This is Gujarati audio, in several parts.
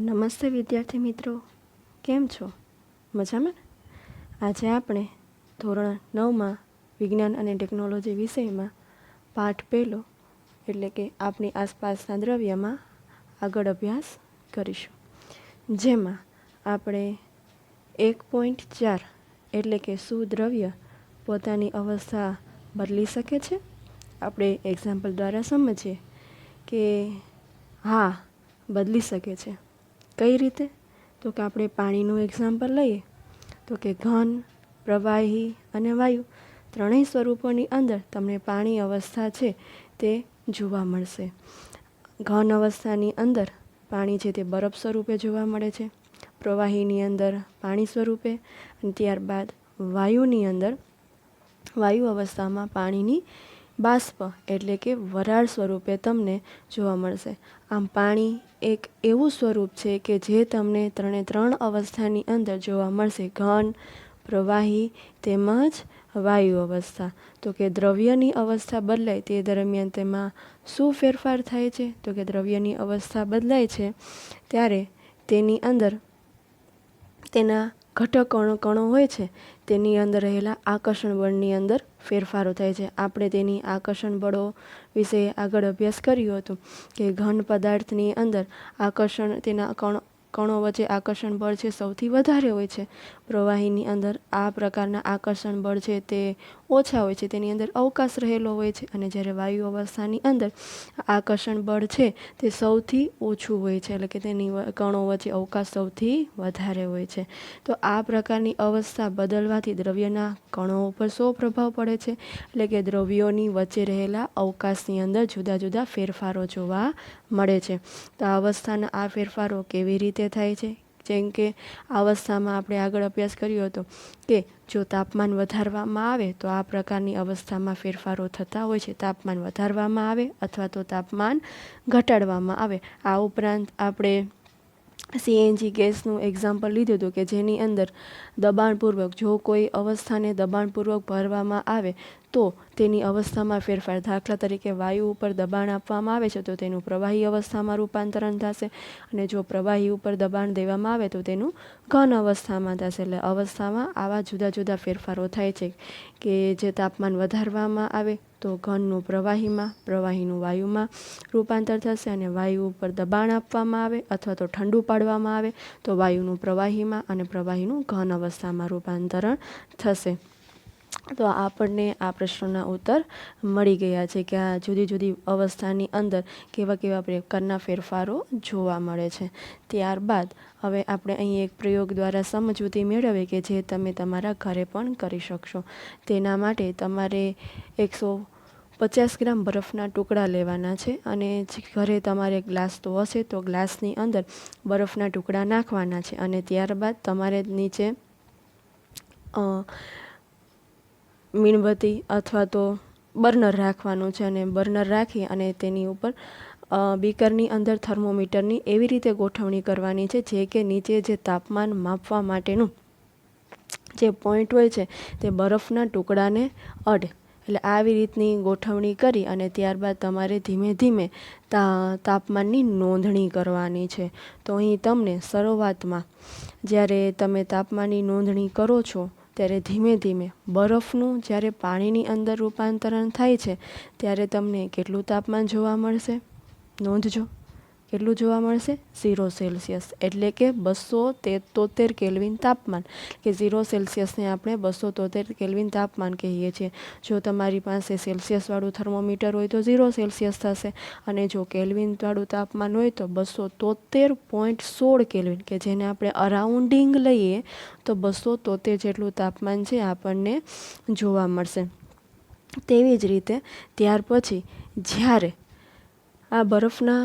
નમસ્તે વિદ્યાર્થી મિત્રો, કેમ છો? મજામાં? આજે આપણે ધોરણ 9માં વિજ્ઞાન અને ટેકનોલોજી વિષયમાં પાઠ પહેલો એટલે કે આપણી આસપાસના દ્રવ્યમાં આગળ અભ્યાસ કરીશું, જેમાં આપણે 1.4 એટલે કે શું દ્રવ્ય પોતાની અવસ્થા બદલી શકે છે. આપણે એક્ઝામ્પલ દ્વારા સમજીએ કે હા, બદલી શકે છે. કઈ રીતે? તો કે આપણે પાણીનું એક્ઝામ્પલ લઈએ તો કે ઘન, પ્રવાહી અને વાયુ ત્રણેય સ્વરૂપોની અંદર તમને પાણી અવસ્થા છે તે જોવા મળશે. ઘન અવસ્થાની અંદર પાણી છે તે બરફ સ્વરૂપે જોવા મળે છે, પ્રવાહીની અંદર પાણી સ્વરૂપે, અને ત્યારબાદ વાયુની અંદર વાયુ અવસ્થામાં પાણીની બાષ્પ એટલે કે વરાળ સ્વરૂપે તમને જોવા મળશે. આમ પાણી એક એવું સ્વરૂપ છે કે જે તમને ત્રણ અવસ્થાની અંદર જોવા મળશે: ઘન, પ્રવાહી તેમજ વાયુ અવસ્થા. તો કે દ્રવ્યની અવસ્થા બદલાય તે દરમિયાન તેમાં શું ફેરફાર થાય છે? તો કે દ્રવ્યની અવસ્થા બદલાય છે ત્યારે તેની અંદર તેના ઘટક કણો હોય છે તેની અંદર રહેલા આકર્ષણ બળની અંદર ફેરફારો થાય છે. આપણે તેની આકર્ષણ બળો વિશે આગળ અભ્યાસ કર્યો હતો કે ઘન પદાર્થની અંદર આકર્ષણ તેના કણો વચ્ચે આકર્ષણ બળ છે સૌથી વધારે હોય છે. પ્રવાહીની અંદર આ પ્રકારના આકર્ષણ બળ છે તે ઓછા હોય છે, તેની અંદર અવકાશ રહેલો હોય છે. અને જ્યારે વાયુ અવસ્થાની અંદર આકર્ષણ બળ છે તે સૌથી ઓછું હોય છે, એટલે કે તેની કણો વચ્ચે અવકાશ સૌથી વધારે હોય છે. તો આ પ્રકારની અવસ્થા બદલવાથી દ્રવ્યના કણો ઉપર શો પ્રભાવ પડે છે? એટલે કે દ્રવ્યોની વચ્ચે રહેલા અવકાશની અંદર જુદા જુદા ફેરફારો જોવા મળે છે. તો આ અવસ્થાના આ ફેરફારો કેવી રીતે થાય છે? જેમ કે અવસ્થામાં આપણે આગળ અભ્યાસ કર્યો હતો કે જો તાપમાન વધારવામાં આવે તો આ પ્રકારની અવસ્થામાં ફેરફારો થતા હોય છે. તાપમાન વધારવામાં આવે અથવા તો તાપમાન ઘટાડવામાં આવે. આ ઉપરાંત આપણે CNG ગેસનું એક્ઝામ્પલ લીધું હતું કે જેની અંદર દબાણપૂર્વક જો કોઈ અવસ્થાને દબાણપૂર્વક ભરવામાં આવે તો તેની અવસ્થામાં ફેરફાર. દાખલા તરીકે વાયુ ઉપર દબાણ આપવામાં આવે છે તો તેનું પ્રવાહી અવસ્થામાં રૂપાંતરણ થશે, અને જો પ્રવાહી ઉપર દબાણ દેવામાં આવે તો તેનું ઘન અવસ્થામાં થશે. એટલે અવસ્થામાં આવા જુદા જુદા ફેરફારો થાય છે કે જે તાપમાન વધારવામાં આવે તો ઘનનું પ્રવાહીમાં, પ્રવાહીનું વાયુમાં રૂપાંતર થશે, અને વાયુ ઉપર દબાણ આપવામાં આવે અથવા તો ઠંડુ પાડવામાં આવે તો વાયુનું પ્રવાહીમાં અને પ્રવાહીનું ઘન અવસ્થામાં રૂપાંતરણ થશે. તો આપણને આ પ્રશ્નોના ઉત્તર મળી ગયા છે કે આ જુદી જુદી અવસ્થાની અંદર કેવા કેવા પ્રકારના ફેરફારો જોવા મળે છે. ત્યારબાદ હવે આપણે અહીં એક પ્રયોગ દ્વારા સમજૂતી મેળવીએ કે જે તમે તમારા ઘરે પણ કરી શકશો. તેના માટે તમારે 150 ગ્રામ બરફના ટુકડા લેવાના છે, અને ઘરે તમારે ગ્લાસ તો હશે તો ગ્લાસની અંદર બરફના ટુકડા નાખવાના છે, અને ત્યારબાદ તમારે નીચે મીણબત્તી અથવા તો બર્નર રાખવાનું છે, અને બર્નર રાખી અને તેની ઉપર બીકરની અંદર થર્મોમીટરની એવી રીતે ગોઠવણી કરવાની છે જે કે નીચે જે તાપમાન માપવા માટેનું જે પોઈન્ટ હોય છે તે બરફના ટુકડાને અડે. એટલે આવી રીતની ગોઠવણી કરી અને ત્યારબાદ તમારે ધીમે ધીમે તાપમાનની નોંધણી કરવાની છે. તો અહીં તમને શરૂઆતમાં જ્યારે તમે તાપમાનની નોંધણી કરો છો ત્યારે ધીમે ધીમે બરફનું જ્યારે પાણીની અંદર રૂપાંતરણ થાય છે ત્યારે તમને કેટલું તાપમાન જોવા મળશે? નોંધજો. કેટલું જોવા મળશે? 0 સેલ્સિયસ, એટલે કે 273 કેલ્વિન તાપમાન, કે 0 સેલ્સિયસને આપણે 273 કેલ્વિન તાપમાન કહીએ છીએ. જો તમારી પાસે સેલ્સિયસવાળું થર્મોમીટર હોય તો 0 સેલ્સિયસ થશે, અને જો કેલ્વિનવાળું તાપમાન હોય તો 273.16 કેલ્વિન, કે જેને આપણે અરાઉન્ડિંગ લઈએ તો 273 જેટલું તાપમાન છે આપણને જોવા મળશે. તેવી જ રીતે ત્યાર પછી જ્યારે આ બરફના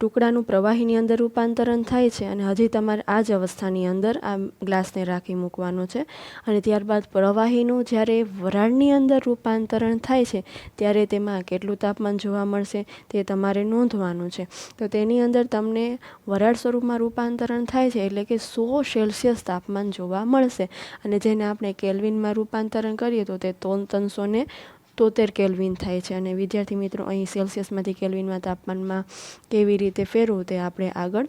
ટુકડાનું પ્રવાહીની અંદર રૂપાંતરણ થાય છે અને હજી તમારે આ જ અવસ્થાની અંદર આ ગ્લાસને રાખી મૂકવાનો છે, અને ત્યારબાદ પ્રવાહીનું જ્યારે વરાળની અંદર રૂપાંતરણ થાય છે ત્યારે તેમાં કેટલું તાપમાન જોવા મળશે તે તમારે નોંધવાનું છે. તો તેની અંદર તમને વરાળ સ્વરૂપમાં રૂપાંતરણ થાય છે એટલે કે 100 સેલ્સિયસ તાપમાન જોવા મળશે, અને જેને આપણે કેલ્વિનમાં રૂપાંતરણ કરીએ તો તે 373 કેલ્વિન થાય છે. અને વિદ્યાર્થી મિત્રો, અહીં સેલ્સિયસમાંથી કેલ્વિનમાં તાપમાનમાં કેવી રીતે ફેરવું તે આપણે આગળ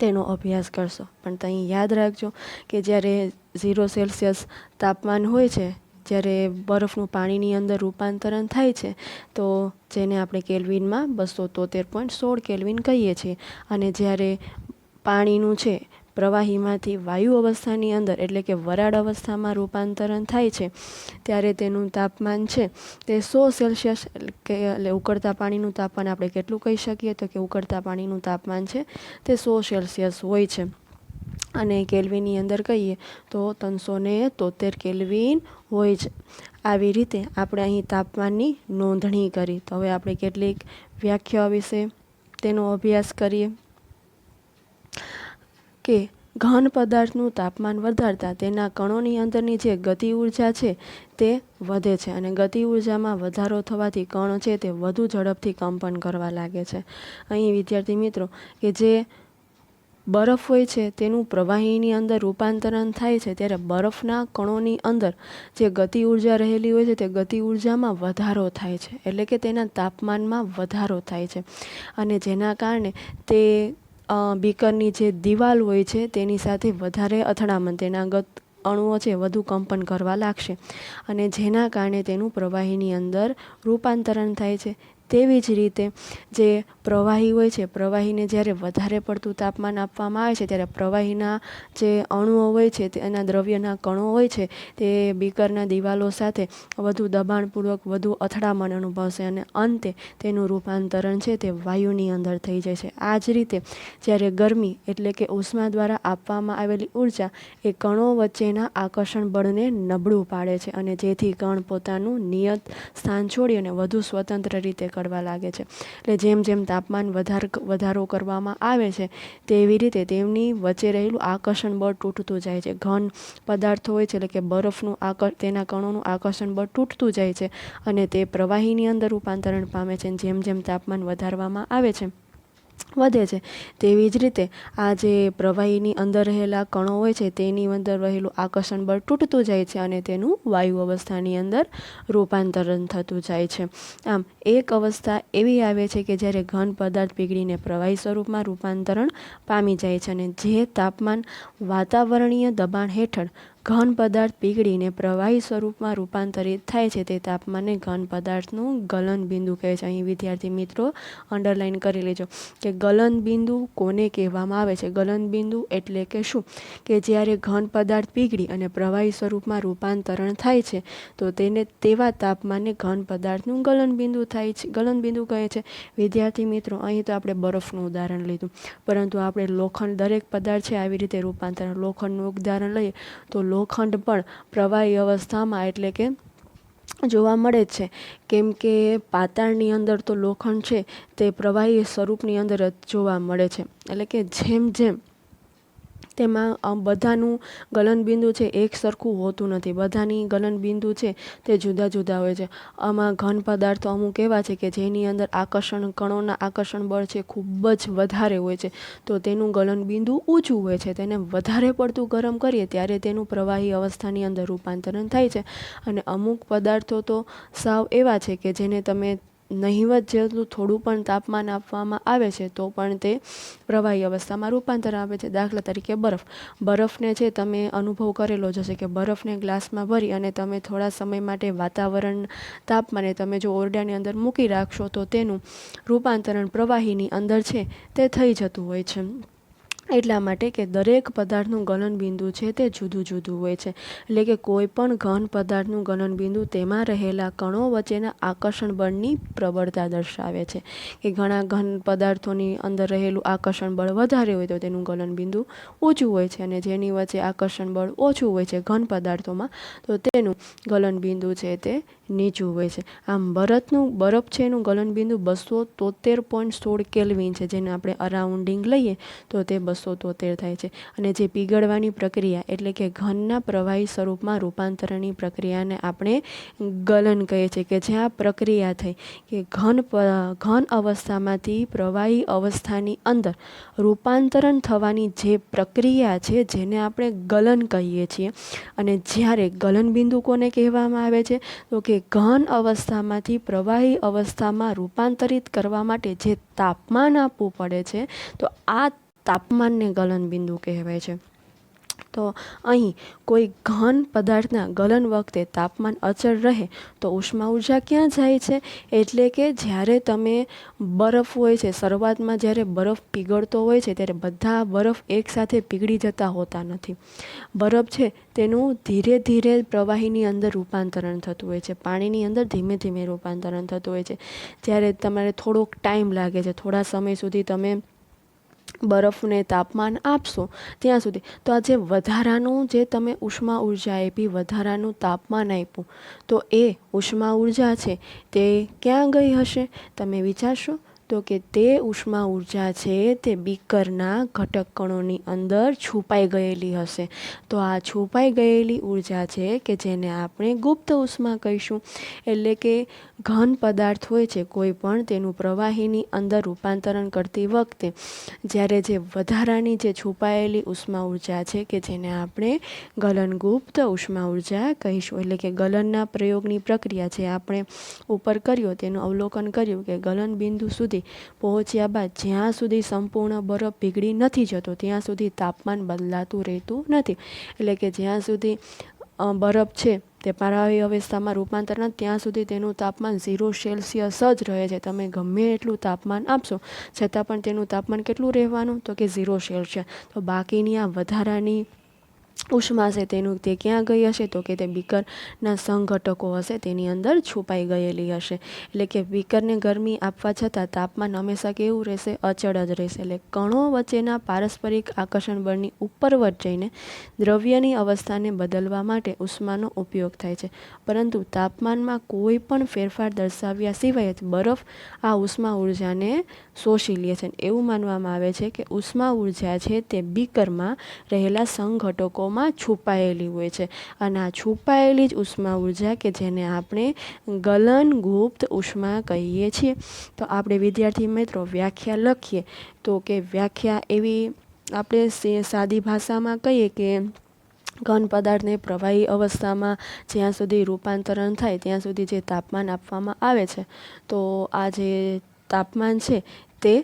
તેનો અભ્યાસ કરશો. પણ ત્યાં યાદ રાખજો કે જ્યારે 0 સેલ્સિયસ તાપમાન હોય છે, જ્યારે બરફનું પાણીની અંદર રૂપાંતરણ થાય છે, તો જેને આપણે કેલ્વિનમાં 273.16 કેલ્વિન કહીએ છીએ. અને જ્યારે પાણીનું છે પ્રવાહીમાંથી વાયુ અવસ્થાની અંદર એટલે કે વરાળ અવસ્થામાં રૂપાંતરણ થાય છે, ત્યારે તેનું તાપમાન છે તે 100 સેલ્સિયસ એટલે ઉકળતા પાણીનું તાપમાન આપણે કેટલું કહી શકીએ? તો કે ઉકળતા પાણીનું તાપમાન છે તે 100 સેલ્સિયસ હોય છે. અને કેલ્વિનની અંદર કહીએ તો 373 કેલ્વિન હોય છે. આવી રીતે આપણે અહીં તાપમાનની નોંધણી કરી. તો હવે આપણે કેટલીક વ્યાખ્યાઓ વિશે તેનો અભ્યાસ કરીએ. કે ઘન પદાર્થનું તાપમાન વધારતા તેના કણોની અંદરની જે ગતિ ઉર્જા છે તે વધે છે. અને ગતિ ઉર્જામાં વધારો થવાથી કણ છે તે વધુ ઝડપથી કંપન કરવા લાગે છે. અહીં વિદ્યાર્થી મિત્રો કે જે બરફ હોય છે તેનું પ્રવાહીની અંદર રૂપાંતરણ થાય છે, ત્યારે બરફના કણોની અંદર જે ગતિ ઉર્જા રહેલી હોય છે તે ગતિ ઉર્જામાં વધારો થાય છે, એટલે કે તેના તાપમાનમાં વધારો થાય છે. અને જેના કારણે તે બીકરની જે દિવાલ હોય છે તેની સાથે વધારે અથડામણ, તેના અણુઓ છે વધુ કંપન કરવા લાગશે, અને જેના કારણે તેનું પ્રવાહીની અંદર રૂપાંતરણ થાય છે. તેવી જ રીતે જે પ્રવાહી હોય છે, પ્રવાહીને જ્યારે વધારે પડતું તાપમાન આપવામાં આવે છે ત્યારે પ્રવાહીના જે અણુઓ હોય છે તેના દ્રવ્યના કણો હોય છે તે બીકરના દિવાલો સાથે વધુ દબાણપૂર્વક વધુ અથડામણ અનુભવશે, અને અંતે તેનું રૂપાંતરણ છે તે વાયુની અંદર થઈ જાય છે. આ જ રીતે જ્યારે ગરમી એટલે કે ઉષ્મા દ્વારા આપવામાં આવેલી ઉર્જા એ કણો વચ્ચેના આકર્ષણ બળને નબળું પાડે છે, અને જેથી કણ પોતાનું નિયત સ્થાન છોડી અને વધુ સ્વતંત્ર રીતે કરવા લાગે છે. એટલે જેમ જેમ તાપમાન વધારો કરવામાં આવે છે તેવી રીતે તેમની વચ્ચે રહેલું આકર્ષણ બળ તૂટતું જાય છે. ઘન પદાર્થો હોય છે એટલે કે બરફનું તેના કણોનું આકર્ષણ બળ તૂટતું જાય છે અને તે પ્રવાહીની અંદર રૂપાંતરણ પામે છે. જેમ જેમ તાપમાન વધારવામાં આવે છે વધે છે, તેવી જ રીતે આ જે પ્રવાહીની અંદર રહેલા કણો હોય છે તેની અંદર રહેલું આકર્ષણ બળ તૂટતું જાય છે અને તેનું વાયુ અવસ્થાની અંદર રૂપાંતરણ થતું જાય છે. આમ એક અવસ્થા એવી આવે છે કે જ્યારે ઘન પદાર્થ પીગળીને પ્રવાહી સ્વરૂપમાં રૂપાંતરણ પામી જાય છે, અને જે તાપમાન વાતાવરણીય દબાણ હેઠળ ઘન પદાર્થ પીગળીને પ્રવાહી સ્વરૂપમાં રૂપાંતરિત થાય છે તે તાપમાને ઘન પદાર્થનું ગલન બિંદુ કહે છે. અહીં વિદ્યાર્થી મિત્રો અંડરલાઈન કરી લેજો કે ગલન બિંદુ કોને કહેવામાં આવે છે. ગલન બિંદુ એટલે કે શું? કે જ્યારે ઘન પદાર્થ પીગળી અને પ્રવાહી સ્વરૂપમાં રૂપાંતરણ થાય છે તો તેને તેવા તાપમાને ઘન પદાર્થનું ગલન બિંદુ થાય છે, ગલન બિંદુ કહે છે. વિદ્યાર્થી મિત્રો અહીં તો આપણે બરફનું ઉદાહરણ લીધું, પરંતુ આપણે લોખંડ, દરેક પદાર્થ છે આવી રીતે રૂપાંતરણ. લોખંડનું ઉદાહરણ લઈએ તો લોખંડ પણ પ્રવાહી અવસ્થામાં એટલે કે જોવા મળે જ છે, કેમ કે પાતાળની અંદર તો લોખંડ છે તે પ્રવાહી સ્વરૂપની અંદર જ જોવા મળે છે. એટલે કે જેમ જેમ તેમાં બધાનું ગલનબિંદુ છે એક સરખું હોતું નથી, બધાની ગલનબિંદુ છે તે જુદા જુદા હોય છે. આમાં ઘન પદાર્થો અમુક એવા છે કે જેની અંદર કણોના આકર્ષણ બળ છે ખૂબ જ વધારે હોય છે, તો તેનું ગલનબિંદુ ઊંચું હોય છે. તેને વધારે પડતું ગરમ કરીએ ત્યારે તેનું પ્રવાહી અવસ્થાની અંદર રૂપાંતરણ થાય છે. અને અમુક પદાર્થો તો સાવ એવા છે કે જેને તમે નહિવત જેટલું થોડું પણ તાપમાન આપવામાં આવે છે તો પણ તે પ્રવાહી અવસ્થામાં રૂપાંતર આવે છે. દાખલા તરીકે બરફને છે તમે અનુભવ કરેલો જ હશે કે બરફને ગ્લાસમાં ભરી અને તમે થોડા સમય માટે વાતાવરણ તાપમાને તમે જો ઓરડાની અંદર મૂકી રાખશો તો તેનું રૂપાંતરણ પ્રવાહીની અંદર છે તે થઈ જતું હોય છે. એટલા માટે કે દરેક પદાર્થનું ગલનબિંદુ છે તે જુદું જુદું હોય છે. એટલે કે કોઈ પણ ઘન પદાર્થનું ગલનબિંદુ તેમાં રહેલા કણો વચ્ચેના આકર્ષણ બળની પ્રબળતા દર્શાવે છે. કે ઘણા ઘન પદાર્થોની અંદર રહેલું આકર્ષણ બળ વધારે હોય તો તેનું ગલનબિંદુ ઊંચું હોય છે, અને જેની વચ્ચે આકર્ષણ બળ ઓછું હોય છે ઘન પદાર્થોમાં તો તેનું ગલનબિંદુ છે તે નીચું હોય છે. આમ બરફ છે એનું ગલનબિંદુ 273.16 કેલ્વિન છે, જેને આપણે અરાઉન્ડિંગ લઈએ તો તે 273 થાય છે. અને જે પીગળવાની પ્રક્રિયા એટલે કે ઘનના પ્રવાહી સ્વરૂપમાં રૂપાંતરણની પ્રક્રિયાને આપણે ગલન કહીએ છીએ. કે જ્યાં પ્રક્રિયા થઈ કે ઘન અવસ્થામાંથી પ્રવાહી અવસ્થાની અંદર રૂપાંતરણ થવાની જે પ્રક્રિયા છે જેને આપણે ગલન કહીએ છીએ. અને જ્યારે ગલનબિંદુ કોને કહેવામાં આવે છે તો કે ઘન અવસ્થામાંથી પ્રવાહી અવસ્થામાં રૂપાંતરિત કરવા માટે જે તાપમાન આપવું પડે છે તો આ તાપમાનને ગલનબિંદુ કહેવાય છે. તો અહીં કોઈ ઘન પદાર્થના ગલન વખતે તાપમાન અચળ રહે તો ઉષ્મા ઉર્જા ક્યાં જાય છે? એટલે કે જ્યારે તમે બરફ હોય છે, શરૂઆતમાં જ્યારે બરફ પીગળતો હોય છે ત્યારે બધા બરફ એકસાથે પીગળી જતા હોતા નથી. બરફ છે તેનું ધીરે ધીરે પ્રવાહીની અંદર રૂપાંતરણ થતું હોય છે, પાણીની અંદર ધીમે ધીમે રૂપાંતરણ થતું હોય છે. જ્યારે તમારે થોડોક ટાઈમ લાગે છે, થોડા સમય સુધી તમે બરફને તાપમાન આપશો ત્યાં સુધી, તો આ જે વધારાનું જે તમે ઉષ્મા ઉર્જા આપી, વધારાનું તાપમાન આપ્યું, તો એ ઉષ્મા ઉર્જા છે તે ક્યાં ગઈ હશે? તમે વિચારશો તો કે તે ઉષ્મા ઉર્જા છે તે બીકરના ઘટક કણોની અંદર છુપાઈ ગયેલી હશે. તો આ છુપાઈ ગયેલી ઉર્જા છે કે જેને આપણે ગુપ્ત ઉષ્મા કહીશું. એટલે કે ઘન પદાર્થ હોય છે કોઈ પણ, તેનું પ્રવાહીની અંદર રૂપાંતરણ કરતી વખતે જ્યારે જે વધારાની જે છુપાયેલી ઉષ્મા ઉર્જા છે કે જેને આપણે ગલનગુપ્ત ઉષ્મા ઉર્જા કહીશું. એટલે કે ગલનના પ્રયોગની પ્રક્રિયા જે આપણે ઉપર કર્યો તેનું અવલોકન કર્યું કે ગલન બિંદુ સુધી પહોંચ્યા બાદ જ્યાં સુધી સંપૂર્ણ બરફ પીગળી નથી જતો ત્યાં સુધી તાપમાન બદલાતું રહેતું નથી. એટલે કે જ્યાં સુધી બરફ છે તે પ્રવાહી અવસ્થામાં રૂપાંતર નથી ત્યાં સુધી તેનું તાપમાન 0 સેલ્સિયસ જ રહે છે. તમે ગમે એટલું તાપમાન આપશો છતાં પણ તેનું તાપમાન કેટલું રહેવાનું? તો કે 0 સેલ્સિયસ. તો બાકીની આ વધારાની ઉષ્મા છે તેનું તે ક્યાં ગઈ હશે? તો કે તે બીકરના સંઘટકો હશે તેની અંદર છુપાઈ ગયેલી હશે. એટલે કે બીકરને ગરમી આપવા છતાં તાપમાન હંમેશા કેવું રહેશે? અચળ જ રહેશે. એટલે કણો વચ્ચેના પારસ્પરિક આકર્ષણ બળની ઉપરવટ જઈને દ્રવ્યની અવસ્થાને બદલવા માટે ઉષ્માનો ઉપયોગ થાય છે. પરંતુ તાપમાનમાં કોઈ પણ ફેરફાર દર્શાવ્યા સિવાય જ બરફ આ ઉષ્મા ઉર્જાને શોષી લે છે. એવું માનવામાં આવે છે કે ઉષ્મા ઉર્જા છે તે બીકરમાં રહેલા સંઘટકોમાં છુપાયેલી હોય છે. અને આ છુપાયેલી જ ઉષ્મા ઉર્જા કે જેને આપણે ગલનગુપ્ત ઉષ્મા કહીએ છીએ. તો આપણે વિદ્યાર્થી મિત્રો વ્યાખ્યા લખીએ તો કે વ્યાખ્યા એવી આપણે સાદી ભાષામાં કહીએ કે ઘન પદાર્થને પ્રવાહી અવસ્થામાં જ્યાં સુધી રૂપાંતરણ થાય ત્યાં સુધી જે તાપમાન આપવામાં આવે છે, તો આ જે તાપમાન છે તે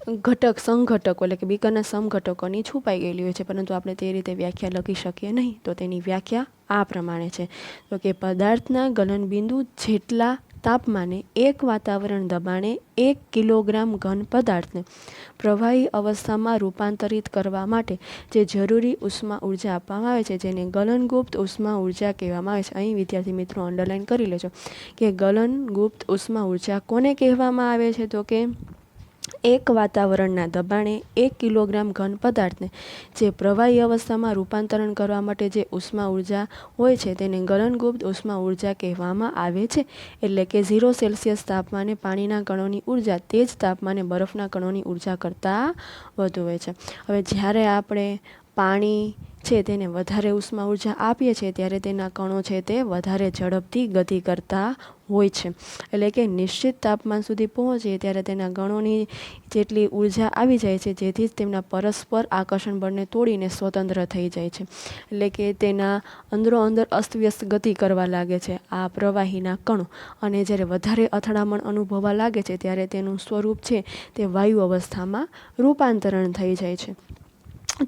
સંઘટકો એટલે કે બીકરના સમઘટકોની છુપાઈ ગયેલી હોય છે. પરંતુ આપણે તે રીતે વ્યાખ્યા લખી શકીએ નહીં. તો તેની વ્યાખ્યા આ પ્રમાણે છે તો કે પદાર્થના ગલનબિંદુ જેટલા તાપમાને એક વાતાવરણ દબાણે 1 કિલોગ્રામ ઘન પદાર્થને પ્રવાહી અવસ્થામાં રૂપાંતરિત કરવા માટે જે જરૂરી ઉષ્મા ઉર્જા આપવામાં આવે છે જેને ગલનગુપ્ત ઉષ્મા ઉર્જા કહેવામાં આવે છે. અહીં વિદ્યાર્થી મિત્રો અંડરલાઈન કરી લેજો કે ગલનગુપ્ત ઉષ્મા ઉર્જા કોને કહેવામાં આવે છે? તો કે એક વાતાવરણના દબાણે 1 કિલોગ્રામ ઘન પદાર્થને જે પ્રવાહી અવસ્થામાં રૂપાંતરણ કરવા માટે જે ઉષ્મા ઉર્જા હોય છે તેને ગલનગુપ્ત ઉષ્મા ઉર્જા કહેવામાં આવે છે. એટલે કે 0 સેલ્સિયસ તાપમાને પાણીના કણોની ઉર્જા તે જ તાપમાને બરફના કણોની ઉર્જા કરતાં વધુ હોય છે. હવે જ્યારે આપણે પાણી છે તેને વધારે ઉષ્મા ઉર્જા આપીએ છીએ ત્યારે તેના કણો છે તે વધારે ઝડપથી ગતિ કરતા હોય છે. એટલે કે નિશ્ચિત તાપમાન સુધી પહોંચીએ ત્યારે તેના કણોની જેટલી ઉર્જા આવી જાય છે જેથી જ તેમના પરસ્પર આકર્ષણ બળને તોડીને સ્વતંત્ર થઈ જાય છે. એટલે કે તેના અંદરોઅંદર અસ્તવ્યસ્ત ગતિ કરવા લાગે છે આ પ્રવાહીના કણો. અને જ્યારે વધારે અથડામણ અનુભવવા લાગે છે ત્યારે તેનું સ્વરૂપ છે તે વાયુ અવસ્થામાં રૂપાંતરણ થઈ જાય છે.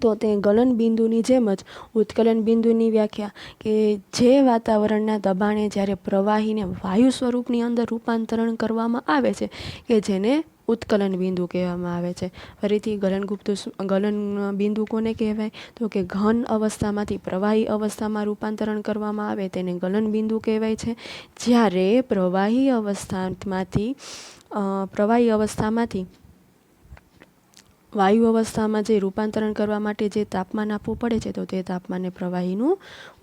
તો તે ગલન બિંદુની જેમ જ ઉત્કલન બિંદુની વ્યાખ્યા કે જે વાતાવરણના દબાણે જ્યારે પ્રવાહીને વાયુ સ્વરૂપની અંદર રૂપાંતરણ કરવામાં આવે છે કે જેને ઉત્કલન બિંદુ કહેવામાં આવે છે. ફરીથી ગલન બિંદુ કોને કહેવાય? તો કે ઘન અવસ્થામાંથી પ્રવાહી અવસ્થામાં રૂપાંતરણ કરવામાં આવે તેને ગલન બિંદુ કહેવાય છે. જ્યારે પ્રવાહી અવસ્થામાંથી વાયુ અવસ્થામાં જે રૂપાંતરણ કરવા માટે જે તાપમાન આપવું પડે છે તો તે તાપમાનને પ્રવાહીનું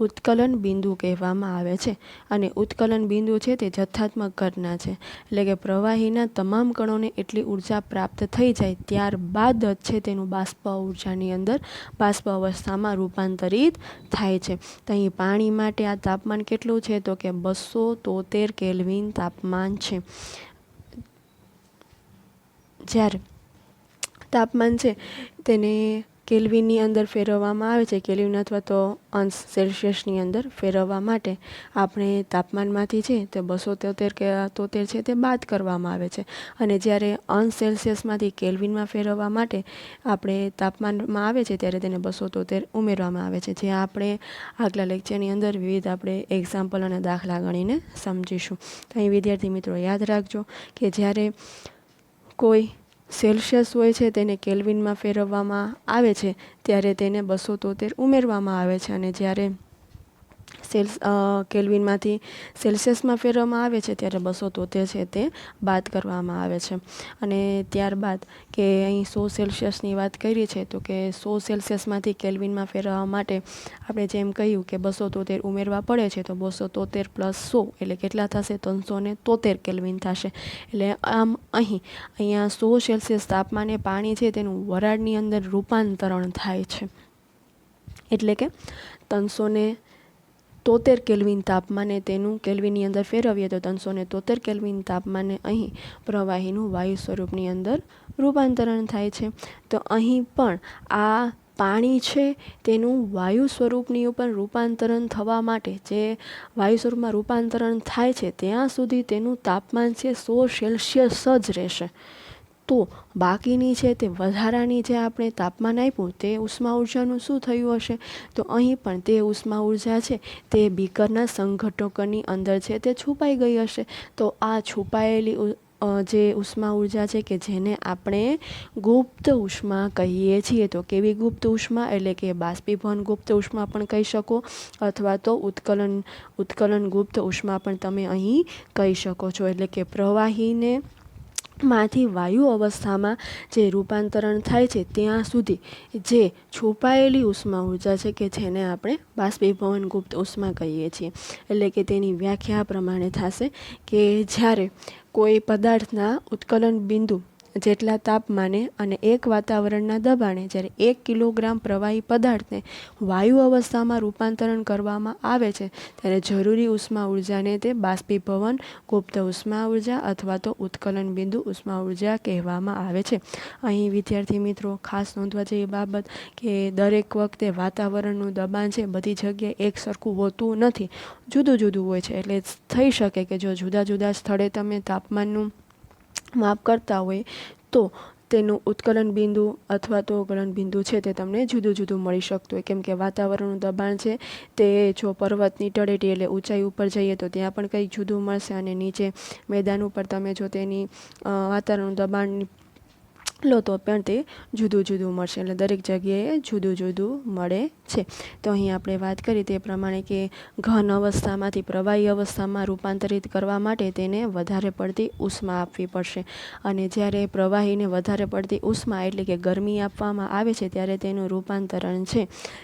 ઉત્કલન બિંદુ કહેવામાં આવે છે. અને ઉત્કલન બિંદુ છે તે જથ્થાત્મક ઘટના છે. એટલે કે પ્રવાહીના તમામ કણોને એટલી ઉર્જા પ્રાપ્ત થઈ જાય ત્યારબાદ જ છે તેનું બાષ્પ ઉર્જાની અંદર બાષ્પ અવસ્થામાં રૂપાંતરિત થાય છે. તો અહીં પાણી માટે આ તાપમાન કેટલું છે? તો કે 273 કેલ્વિન તાપમાન છે. જ્યારે તાપમાન છે તેને કેલ્વિનની અંદર ફેરવવામાં આવે છે, કેલ્વિન અથવા તો અંશ સેલ્સિયસની અંદર ફેરવવા માટે આપણે તાપમાનમાંથી છે તે 273 કે 73 છે તે બાદ કરવામાં આવે છે. અને જ્યારે અંશ સેલ્સિયસમાંથી કેલ્વિનમાં ફેરવવા માટે આપણે તાપમાનમાં આવે છે ત્યારે તેને 273 ઉમેરવામાં આવે છે, જે આપણે આગલા લેક્ચરની અંદર વિવિધ આપણે એક્ઝામ્પલ અને દાખલા ગણીને સમજીશું. તો અહીં વિદ્યાર્થી મિત્રો યાદ રાખજો કે જ્યારે કોઈ સેલ્સિયસ હોય છે તેને કેલ્વિનમાં ફેરવવામાં આવે છે ત્યારે તેને 273 ઉમેરવામાં આવે છે, અને જ્યારે કેલ્વિનમાંથી સેલ્સિયસમાં ફેરવવામાં આવે છે ત્યારે 273 છે તે બાદ કરવામાં આવે છે. અને ત્યારબાદ કે અહીં 100 સેલ્સિયસની વાત કરી છે, તો કે 100 સેલ્સિયસમાંથી કેલ્વિનમાં ફેરવવા માટે આપણે જેમ કહ્યું કે 273 ઉમેરવા પડે છે, તો 273 + 100 એટલે કેટલા થશે? 373 કેલ્વિન થશે. એટલે આમ અહીંયા 100 સેલ્સિયસ તાપમાને પાણી છે તેનું વરાળની અંદર રૂપાંતરણ થાય છે, એટલે કે 373 કેલ્વિન તાપમાને તેનું કેલ્વિનની અંદર ફેરવીએ તો 373 કેલ્વિન તાપમાને અહીં પ્રવાહીનું વાયુ સ્વરૂપની અંદર રૂપાંતરણ થાય છે. તો અહીં પણ આ પાણી છે તેનું વાયુ સ્વરૂપની ઉપર રૂપાંતરણ થવા માટે જે વાયુ સ્વરૂપમાં રૂપાંતરણ થાય છે ત્યાં સુધી તેનું તાપમાન છે 100 સેલ્સિયસ જ રહેશે. તો બાકીની છે તે વધારાની જે આપણે તાપમાન આપ્યું તે ઉષ્મા ઉર્જાનું શું થયું હશે? તો અહીં પણ તે ઉષ્મા ઉર્જા છે તે બીકરના સંઘટકોની અંદર છે તે છુપાઈ ગઈ હશે. તો આ છુપાયેલી જે ઉષ્મા ઉર્જા છે કે જેને આપણે ગુપ્ત ઉષ્મા કહીએ છીએ. તો કેવી ગુપ્ત ઉષ્મા? એટલે કે બાષ્પીભવન ગુપ્ત ઉષ્મા પણ કહી શકો, અથવા તો ઉત્કલન ગુપ્ત ઉષ્મા પણ તમે અહીં કહી શકો છો. એટલે કે પ્રવાહીને માંથી વાયુ અવસ્થામાં જે રૂપાંતરણ થાય છે ત્યાં સુધી જે છુપાયેલી ઉષ્મા ઉર્જા છે કે જેને આપણે બાષ્પીભવન ગુપ્ત ઉષ્મા કહીએ છીએ. એટલે કે તેની વ્યાખ્યા પ્રમાણે થશે કે જ્યારે કોઈ પદાર્થના ઉત્કલન બિંદુ જેટલા તાપમાને અને 1 વાતાવરણના દબાણે જ્યારે 1 કિલોગ્રામ પ્રવાહી પદાર્થને વાયુ અવસ્થામાં રૂપાંતરણ કરવામાં આવે છે ત્યારે જરૂરી ઉષ્મા ઉર્જાને તે બાષ્પીભવન ગુપ્ત ઉષ્મા ઉર્જા અથવા તો ઉત્કલન બિંદુ ઉષ્મા ઉર્જા કહેવામાં આવે છે. અહીં વિદ્યાર્થી મિત્રો ખાસ નોંધવા જેવી બાબત કે દરેક વખતે વાતાવરણનું દબાણ છે બધી જગ્યાએ એક સરખું હોતું નથી, જુદું જુદું હોય છે. એટલે થઈ શકે કે જો જુદા જુદા સ્થળે તમે તાપમાનનું માપ કરતા હોય તો તેનું ઉત્કલન બિંદુ અથવા તો ગલન બિંદુ છે તે તમને જુદું જુદું મળી શકતું હોય. કેમ કે વાતાવરણનું દબાણ છે તે જો પર્વતની તળેટી એટલે ઊંચાઈ ઉપર જઈએ તો ત્યાં પણ કંઈક જુદું મળશે, અને નીચે મેદાન ઉપર તમે જો તેની વાતાવરણનું દબાણ લો તો પણ તે જુદું જુદું મળશે. એટલે દરેક જગ્યાએ જુદું જુદું મળે છે. તો અહીં આપણે વાત કરી તે પ્રમાણે કે ઘન અવસ્થામાંથી પ્રવાહી અવસ્થામાં રૂપાંતરિત કરવા માટે તેને વધારે પડતી ઉષ્મા આપવી પડશે, અને જ્યારે પ્રવાહીને વધારે પડતી ઉષ્મા એટલે કે ગરમી આપવામાં આવે છે ત્યારે તેનું રૂપાંતરણ છે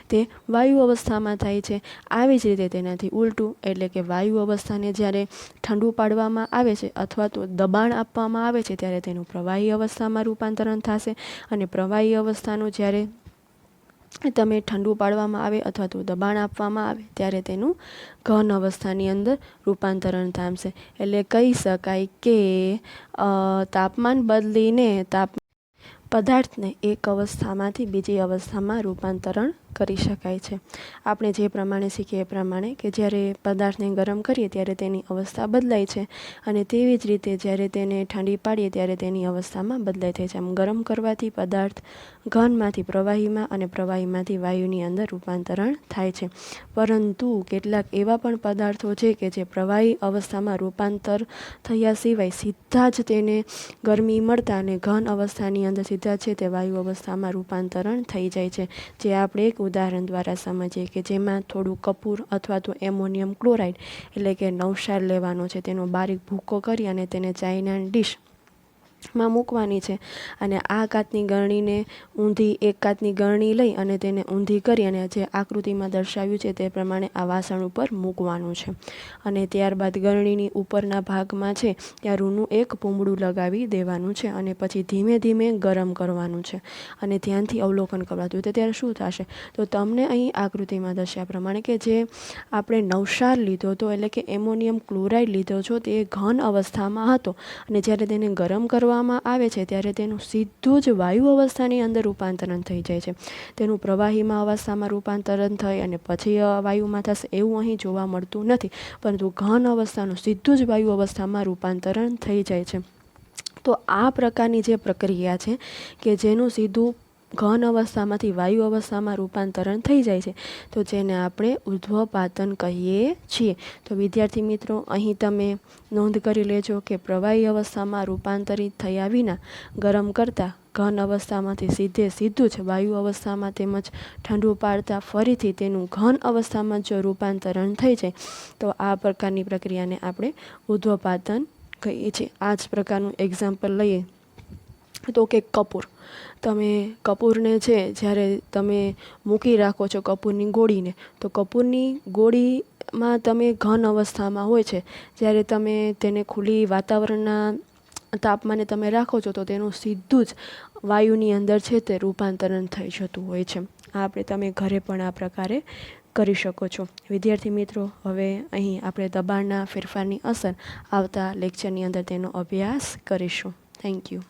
તે વાયુ અવસ્થામાં થાય છે. આવી જ રીતે તેનાથી ઉલટું એટલે કે વાયુ અવસ્થાને જ્યારે ઠંડુ પાડવામાં આવે છે અથવા તો દબાણ આપવામાં આવે છે ત્યારે તેનું પ્રવાહી અવસ્થામાં રૂપાંતરણ થશે, અને પ્રવાહી અવસ્થાનું જ્યારે તમે ઠંડુ પાડવામાં આવે અથવા તો દબાણ આપવામાં આવે ત્યારે તેનું ઘન અવસ્થાની અંદર રૂપાંતરણ થામશે. એટલે કહી શકાય કે તાપમાન બદલીને પદાર્થને એક અવસ્થામાંથી બીજી અવસ્થામાં રૂપાંતરણ કરી શકાય છે. આપણે જે પ્રમાણે શીખીએ એ પ્રમાણે કે જ્યારે પદાર્થને ગરમ કરીએ ત્યારે તેની અવસ્થા બદલાય છે, અને તેવી જ રીતે જ્યારે તેને ઠંડી પાડીએ ત્યારે તેની અવસ્થામાં બદલાય થાય છે. આમ ગરમ કરવાથી પદાર્થ ઘનમાંથી પ્રવાહીમાં અને પ્રવાહીમાંથી વાયુની અંદર રૂપાંતરણ થાય છે. પરંતુ કેટલાક એવા પણ પદાર્થો છે કે જે પ્રવાહી અવસ્થામાં રૂપાંતર થયા સિવાય સીધા જ તેને ગરમી મળતા અને ઘન અવસ્થાની અંદર સીધા છે તે વાયુ અવસ્થામાં રૂપાંતરણ થઈ જાય છે. જે આપણે એક ઉદાહરણ દ્વારા સમજીએ કે જેમાં થોડું કપૂર અથવા તો એમોનિયમ ક્લોરાઇડ એટલે કે નવસાર લેવાનો છે, તેનો બારીક ભૂકો કરી અને તેને ચાઇના ડીશમાં મૂકવાની છે, અને આ કાચની ગરણીને એક કાચની ગરણી લઈ અને તેને ઊંધી કરી અને જે આકૃતિમાં દર્શાવ્યું છે તે પ્રમાણે આ વાસણ ઉપર મૂકવાનું છે. અને ત્યારબાદ ગરણીની ઉપરના ભાગમાં છે ત્યાં રૂનું એક પૂમડું લગાવી દેવાનું છે, અને પછી ધીમે ધીમે ગરમ કરવાનું છે, અને ધ્યાનથી અવલોકન કરવા જોઈએ. તો ત્યારે શું થશે? તો તમને અહીં આકૃતિમાં દર્શાવ્યા પ્રમાણે કે જે આપણે નવસાર લીધો હતો એટલે કે એમોનિયમ ક્લોરાઇડ લીધો છો તે ઘન અવસ્થામાં હતો, અને જ્યારે તેને ગરમ કરવા કરવામાં આવે છે ત્યારે તેનું સીધું જ વાયુ અવસ્થાની અંદર રૂપાંતરણ થઈ જાય છે. તેનું પ્રવાહીમાં અવસ્થામાં રૂપાંતરણ થઈ અને પછી વાયુમાં થશે એવું અહીં જોવા મળતું નથી, પરંતુ ઘન અવસ્થાનું સીધું જ વાયુ અવસ્થામાં રૂપાંતરણ થઈ જાય છે. તો આ પ્રકારની જે પ્રક્રિયા છે કે જેનું સીધું ઘન અવસ્થામાંથી વાયુ અવસ્થામાં રૂપાંતરણ થઈ જાય છે, તો જેને આપણે ઉર્ધ્વપાતન કહીએ છીએ. તો વિદ્યાર્થી મિત્રો, અહીં તમે નોંધ કરી લેજો કે પ્રવાહી અવસ્થામાં રૂપાંતરિત થયા વિના ગરમ કરતાં ઘન અવસ્થામાંથી સીધું જ વાયુ અવસ્થામાં તેમજ ઠંડુ પાડતા ફરીથી તેનું ઘન અવસ્થામાં જો રૂપાંતરણ થઈ જાય તો આ પ્રકારની પ્રક્રિયાને આપણે ઉર્ધ્વપાતન કહીએ છીએ. આ જ પ્રકારનું એક્ઝામ્પલ લઈએ તો કે કપૂર. તમે કપૂરને છે જ્યારે તમે મૂકી રાખો છો કપૂરની ગોળીને, તો કપૂરની ગોળીમાં તમે ઘન અવસ્થામાં હોય છે, જ્યારે તમે તેને ખુલ્લી વાતાવરણના તાપમાને તમે રાખો છો તો તેનું સીધું જ વાયુની અંદર છે તે રૂપાંતરણ થઈ જતું હોય છે. તમે ઘરે પણ આ પ્રકારે કરી શકો છો. વિદ્યાર્થી મિત્રો, હવે અહીં આપણે દબાણના ફેરફારની અસર આવતા લેક્ચરની અંદર તેનો અભ્યાસ કરીશું. Thank you.